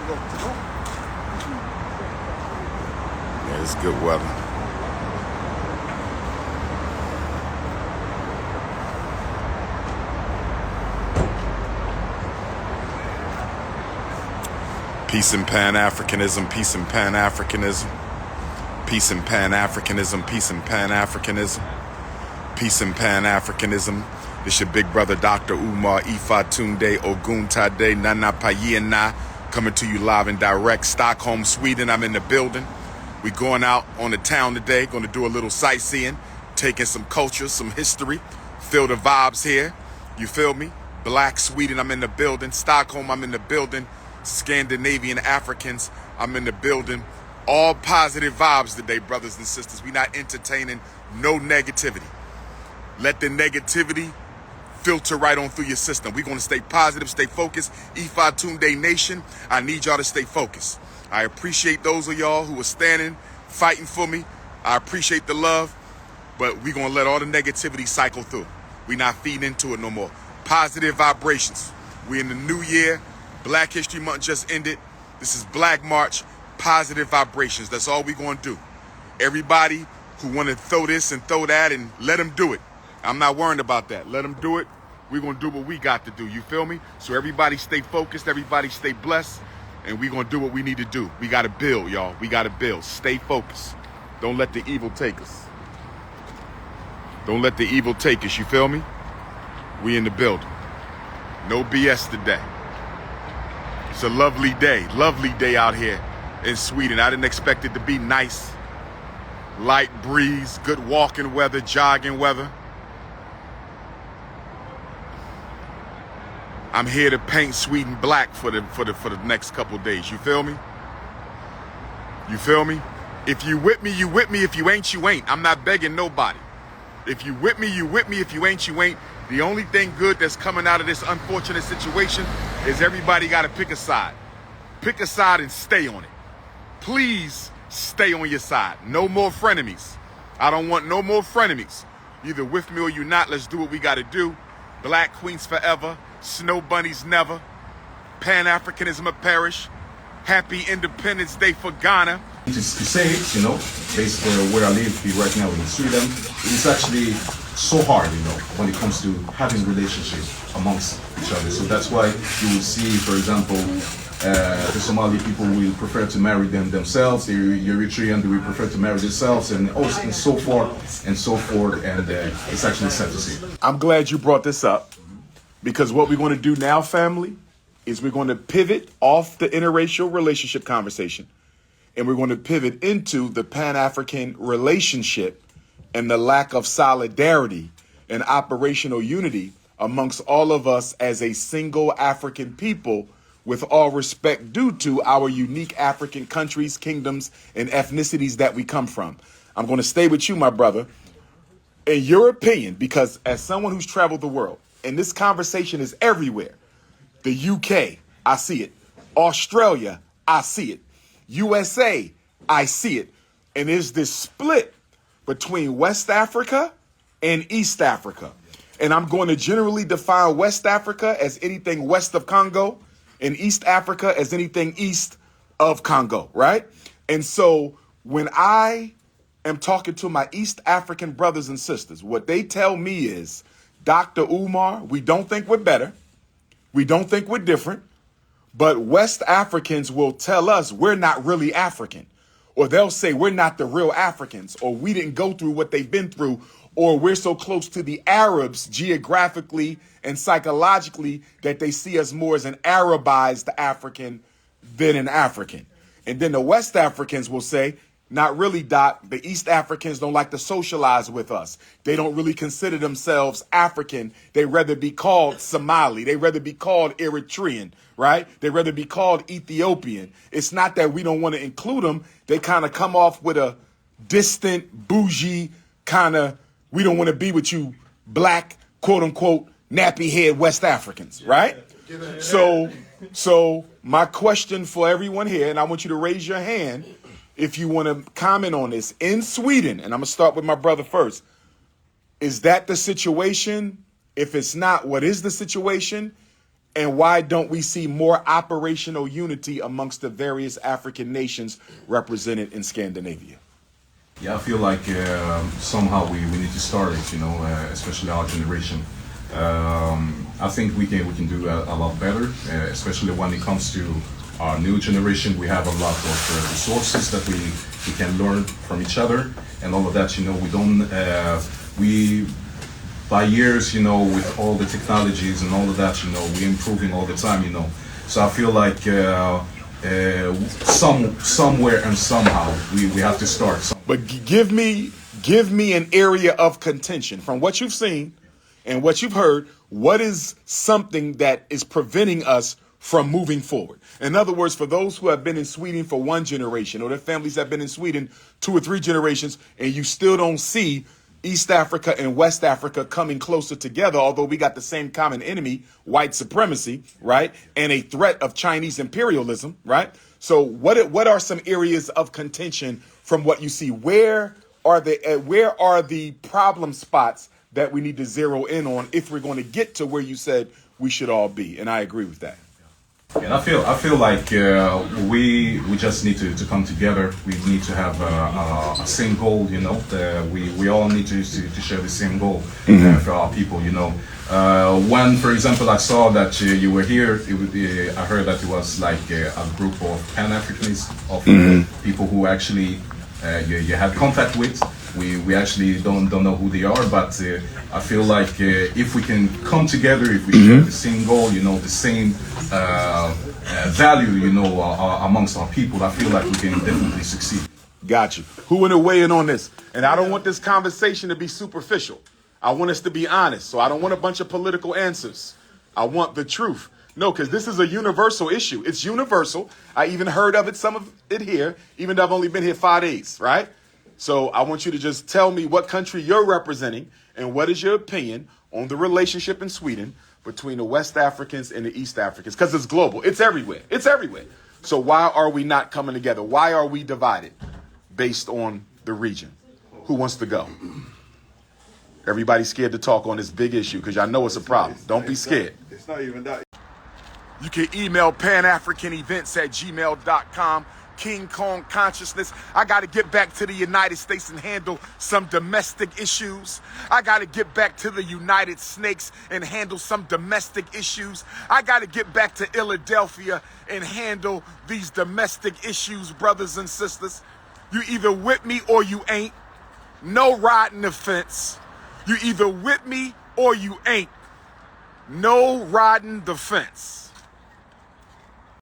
Yeah, it's good weather. Peace and Pan-Africanism, peace and Pan-Africanism, peace and Pan-Africanism, peace and Pan-Africanism, peace and Pan-Africanism. This your big brother, DR.UMAR, Ifatunde, Oguntade, Nana Payena, coming to you live and direct. Stockholm, Sweden, I'm in the building. We going out on the town today, going to do a little sightseeing, taking some culture, some history, feel the vibes here. You feel me? Black Sweden, I'm in the building. Stockholm, I'm in the building. Scandinavian Africans, I'm in the building. All positive vibes today, brothers and sisters. We not entertaining no negativity. Let the negativity filter right on through your system. We're going to stay positive, stay focused. Ifatunde Nation, I need y'all to stay focused. I appreciate those of y'all who are standing, fighting for me. I appreciate the love, but we're going to let all the negativity cycle through. We're not feeding into it no more. Positive vibrations. We in the new year. Black History Month just ended. This is Black March. Positive vibrations. That's all we're going to do. Everybody who want to throw this and throw that, and let them do it. I'm not worried about that. Let them do it. We're going to do what we got to do. You feel me? So everybody stay focused. Everybody stay blessed. And we're going to do what we need to do. We got to build, y'all. We got to build. Stay focused. Don't let the evil take us. Don't let the evil take us. You feel me? We in the building. No BS today. It's a lovely day out here in Sweden. I didn't expect it to be nice. Light breeze, good walking weather, jogging weather. I'm here to paint Sweden black for the next couple days. You feel me? You feel me? If you with me, you with me. If you ain't, you ain't. I'm not begging nobody. If you with me, you with me. If you ain't, you ain't. The only thing good that's coming out of this unfortunate situation is everybody got to pick a side. Pick a side and stay on it. Please stay on your side. No more frenemies. I don't want no more frenemies. Either with me or you not. Let's do what we got to do. Black Queens forever. Snow bunnies never. Pan-Africanism will perish. Happy Independence Day for Ghana. To say, basically where I live right now in Sweden, it's actually so hard, when it comes to having relationships amongst each other. So that's why you will see, for example, the Somali people will prefer to marry themselves, the Eritrean they will prefer to marry themselves, and so forth, and it's actually sad to see. I'm glad you brought this up, because what we're going to do now, family, is we're going to pivot off the interracial relationship conversation, and we're going to pivot into the Pan-African relationship and the lack of solidarity and operational unity amongst all of us as a single African people, with all respect due to our unique African countries, kingdoms, and ethnicities that we come from. I'm going to stay with you, my brother. In your opinion, because as someone who's traveled the world, and this conversation is everywhere, the UK, I see it. Australia, I see it. USA, I see it. And there's this split between West Africa and East Africa. And I'm going to generally define West Africa as anything west of Congo and East Africa as anything east of Congo, right? And so when I am talking to my East African brothers and sisters, what they tell me is, DR.UMAR, we don't think we're better. We don't think we're different. But West Africans will tell us we're not really African. Or they'll say we're not the real Africans, or we didn't go through what they've been through, or we're so close to the Arabs geographically and psychologically that they see us more as an Arabized African than an African. And then the West Africans will say, not really, Doc. The East Africans don't like to socialize with us. They don't really consider themselves African. They rather be called Somali. They rather be called Eritrean, right? They rather be called Ethiopian. It's not that we don't want to include them. They kind of come off with a distant, bougie kind of, we don't want to be with you black, quote unquote, nappy head West Africans, right? So my question for everyone here, and I want you to raise your hand if you want to comment on this. In Sweden, and I'm going to start with my brother first, is that the situation? If it's not, what is the situation? And why don't we see more operational unity amongst the various African nations represented in Scandinavia? Yeah, I feel like somehow we need to start it, you know, especially our generation. I think we can do a lot better, especially when it comes to our new generation. We have a lot of resources that we can learn from each other and all of that. You know, we don't by years, you know, with all the technologies and all of that, you know, we're improving all the time, you know. So I feel like somewhere and somehow we have to start. But give me an area of contention from what you've seen and what you've heard. What is something that is preventing us from moving forward? In other words, for those who have been in Sweden for one generation, or their families have been in Sweden 2 or 3 generations, and you still don't see East Africa and West Africa coming closer together, although we got the same common enemy, white supremacy, right? And a threat of Chinese imperialism, right? So what are some areas of contention from what you see? Where are the problem spots that we need to zero in on if we're going to get to where you said we should all be? And I agree with that. And I feel like we just need to come together. We need to have a same goal, you know. We all need to share the same goal for our people, you know. When, for example, I saw that you were here, I heard that it was like a group of Pan-Africanists, of people who actually you had contact with. We actually don't know who they are, but I feel like if we can come together, if we share the same goal, you know, the same value, you know, amongst our people, I feel like we can definitely succeed. Got you. Who want to weigh in on this? And I don't want this conversation to be superficial. I want us to be honest. So I don't want a bunch of political answers. I want the truth. No, because this is a universal issue. It's universal. I even heard of it, some of it here, even though I've only been here 5 days, right? So I want you to just tell me what country you're representing and what is your opinion on the relationship in Sweden between the West Africans and the East Africans, because it's global. It's everywhere. It's everywhere. So why are we not coming together? Why are we divided based on the region? Who wants to go? Everybody's scared to talk on this big issue because y'all know it's a problem. Don't be scared. It's not even that. You can email panafricanevents@gmail.com. King Kong consciousness. I got to get back to the United States and handle some domestic issues. I got to get back to the United Snakes and handle some domestic issues. I got to get back to Philadelphia and handle these domestic issues, brothers and sisters. You either with me or you ain't. No riding the fence. You either with me or you ain't. No riding the fence.